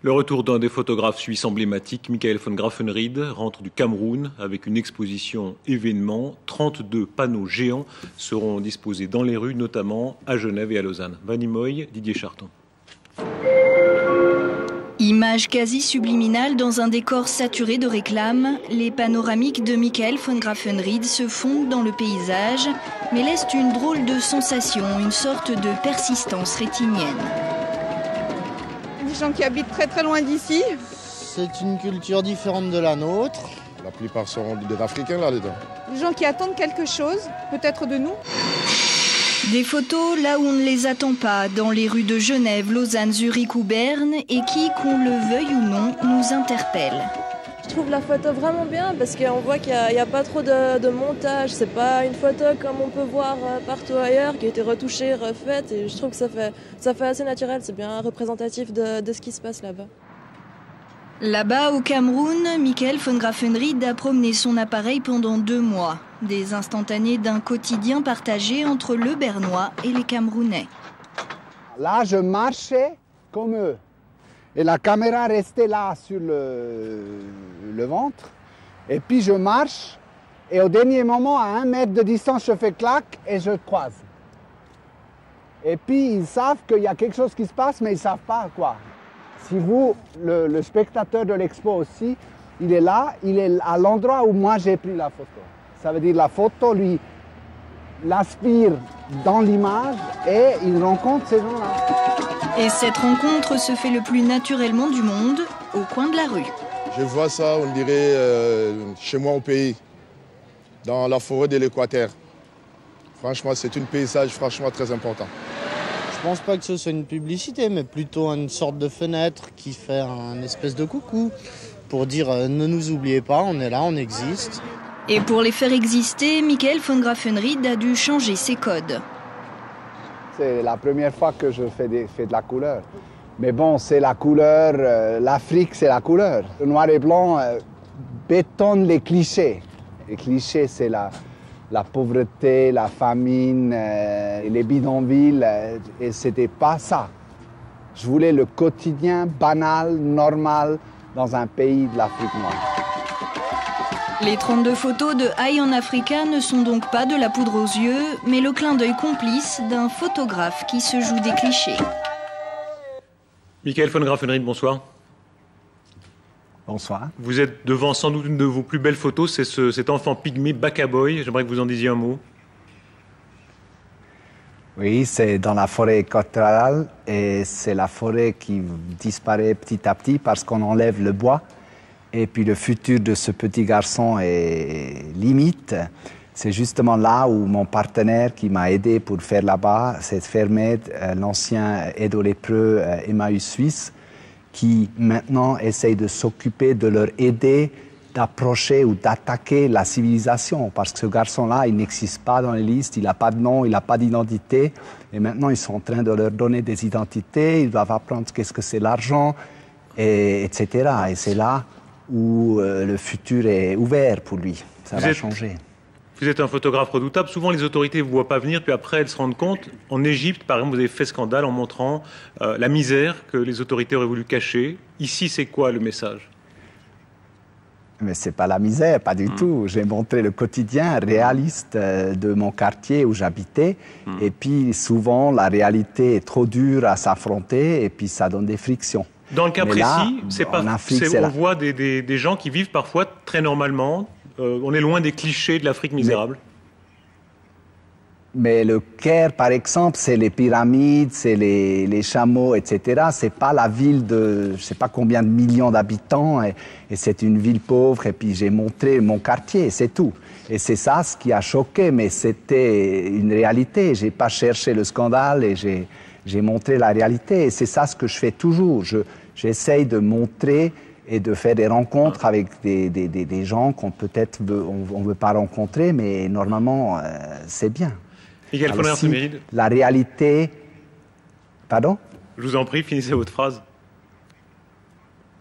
Le retour d'un des photographes suisses emblématiques, Michael von Grafenried, rentre du Cameroun avec une exposition événement. 32 panneaux géants seront disposés dans les rues, notamment à Genève et à Lausanne. Vanny Moy, Didier Charton. Image quasi subliminale dans un décor saturé de réclames, les panoramiques de Michael von Grafenried se fondent dans le paysage, mais laissent une drôle de sensation, une sorte de persistance rétinienne. Des gens qui habitent très très loin d'ici. C'est une culture différente de la nôtre. La plupart sont des Africains là-dedans. Des gens qui attendent quelque chose, peut-être de nous. Des photos là où on ne les attend pas, dans les rues de Genève, Lausanne, Zurich ou Berne, et qui, qu'on le veuille ou non, nous interpellent. Je trouve la photo vraiment bien parce qu'on voit qu'il n'y a pas trop de montage. C'est pas une photo comme on peut voir partout ailleurs, qui a été retouchée, refaite. Et je trouve que ça fait assez naturel, c'est bien représentatif de ce qui se passe là-bas. Là-bas, au Cameroun, Michael von Grafenried a promené son appareil pendant 2 mois. Des instantanés d'un quotidien partagé entre le Bernois et les Camerounais. Là, je marchais comme eux. Et la caméra restait là sur le ventre. Et puis je marche. Et au dernier moment, à 1 mètre de distance, je fais clac et je croise. Et puis ils savent qu'il y a quelque chose qui se passe, mais ils ne savent pas quoi. Si vous, le spectateur de l'expo aussi, il est là, il est à l'endroit où moi j'ai pris la photo. Ça veut dire la photo, lui, l'aspire dans l'image et il rencontre ces gens-là. Et cette rencontre se fait le plus naturellement du monde, au coin de la rue. Je vois ça, on dirait, chez moi au pays, dans la forêt de l'Équateur. Franchement, c'est un paysage franchement très important. Je pense pas que ce soit une publicité, mais plutôt une sorte de fenêtre qui fait un espèce de coucou pour dire ne nous oubliez pas, on est là, on existe. Et pour les faire exister, Michael von Grafenried a dû changer ses codes. C'est la première fois que je fais de la couleur. Mais bon, c'est la couleur, l'Afrique c'est la couleur. Le noir et blanc bétonne les clichés. Les clichés, c'est la pauvreté, la famine, les bidonvilles, et c'était pas ça. Je voulais le quotidien banal, normal, dans un pays de l'Afrique noire. Les 32 photos de Eye on Africa ne sont donc pas de la poudre aux yeux, mais le clin d'œil complice d'un photographe qui se joue des clichés. Michael von Grafenried, bonsoir. Bonsoir. Vous êtes devant sans doute une de vos plus belles photos, c'est cet enfant pygmée, Baka Boy. J'aimerais que vous en disiez un mot. Oui, c'est dans la forêt équatoriale et c'est la forêt qui disparaît petit à petit parce qu'on enlève le bois. Et puis le futur de ce petit garçon est limite. C'est justement là où mon partenaire qui m'a aidé pour faire là-bas, c'est Fermed, l'ancien aide aux lépreux Emmaüs Suisse, qui maintenant essaye de s'occuper de leur aider d'approcher ou d'attaquer la civilisation. Parce que ce garçon-là, il n'existe pas dans les listes, il n'a pas de nom, il n'a pas d'identité. Et maintenant, ils sont en train de leur donner des identités, ils doivent apprendre qu'est-ce que c'est l'argent, etc. Et c'est là où le futur est ouvert pour lui. Ça va changer. Vous êtes un photographe redoutable. Souvent, les autorités ne vous voient pas venir, puis après, elles se rendent compte. En Égypte, par exemple, vous avez fait scandale en montrant la misère que les autorités auraient voulu cacher. Ici, c'est quoi le message? Mais ce n'est pas la misère, pas du tout. J'ai montré le quotidien réaliste de mon quartier où j'habitais. Et puis, souvent, la réalité est trop dure à s'affronter et puis ça donne des frictions. Dans le cas précis, on là. voit des gens qui vivent parfois très normalement. On est loin des clichés de l'Afrique misérable. Mais le Caire, par exemple, c'est les pyramides, c'est les chameaux, etc. C'est pas la ville de, je ne sais pas combien de millions d'habitants, et c'est une ville pauvre. Et puis j'ai montré mon quartier, c'est tout. Et c'est ça ce qui a choqué, mais c'était une réalité. J'ai pas cherché le scandale et j'ai montré la réalité. Et c'est ça ce que je fais toujours. J'essaye de montrer et de faire des rencontres avec des gens qu'on peut-être on veut pas rencontrer, mais normalement, c'est bien. Alors, si la réalité... Pardon? Je vous en prie, finissez votre phrase.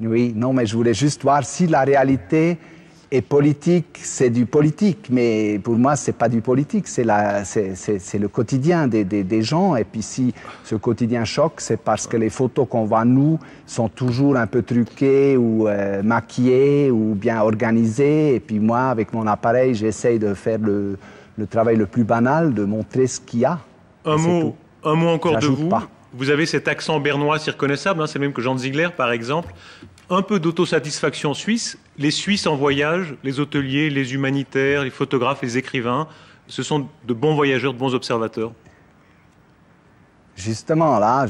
Oui, non, mais je voulais juste voir si la réalité Et politique, c'est du politique, mais pour moi, c'est pas du politique, c'est le quotidien des gens. Et puis si ce quotidien choque, c'est parce que les photos qu'on voit, nous, sont toujours un peu truquées ou maquillées ou bien organisées. Et puis moi, avec mon appareil, j'essaye de faire le travail le plus banal, de montrer ce qu'il y a. Un mot encore de vous. Pas. Vous avez cet accent bernois si reconnaissable, hein, c'est le même que Jean Ziegler, par exemple. Un peu d'autosatisfaction suisse. Les Suisses en voyage, les hôteliers, les humanitaires, les photographes, les écrivains, ce sont de bons voyageurs, de bons observateurs. Justement, là,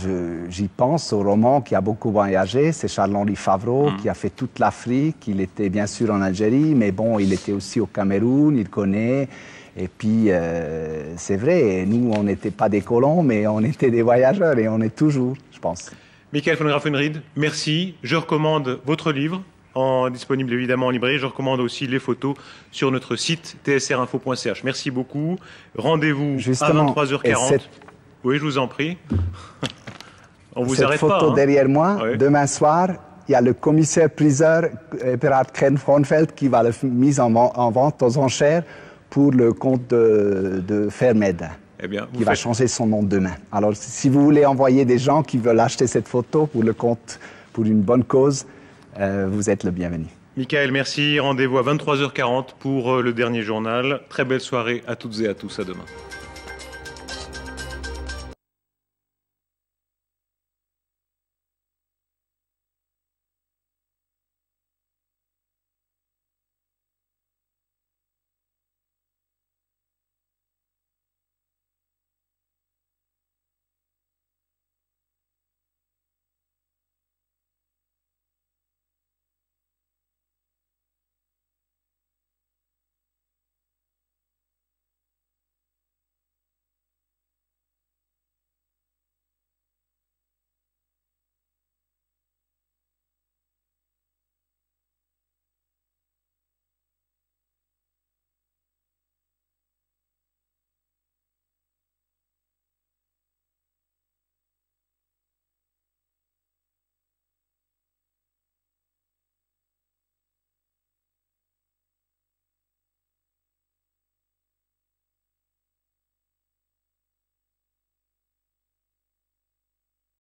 j'y pense au roman qui a beaucoup voyagé. C'est Charles-Henri Favreau qui a fait toute l'Afrique. Il était bien sûr en Algérie, mais bon, il était aussi au Cameroun, il connaît. Et puis, c'est vrai, nous, on n'était pas des colons, mais on était des voyageurs et on est toujours, je pense. Michael von Graffenried, merci. Je recommande votre livre, disponible évidemment en librairie. Je recommande aussi les photos sur notre site tsrinfo.ch. Merci beaucoup. Rendez-vous à 23h40. Oui, je vous en prie. On vous arrête pas. Cette photo derrière moi, demain soir, il y a le commissaire-priseur Eberhard Krenfeld qui va le mise en vente aux enchères pour le compte de Fermed. Eh bien, qui va changer son nom demain. Alors, si vous voulez envoyer des gens qui veulent acheter cette photo pour le compte, pour une bonne cause, vous êtes le bienvenu. Michael, merci. Rendez-vous à 23h40 pour le dernier journal. Très belle soirée à toutes et à tous. À demain.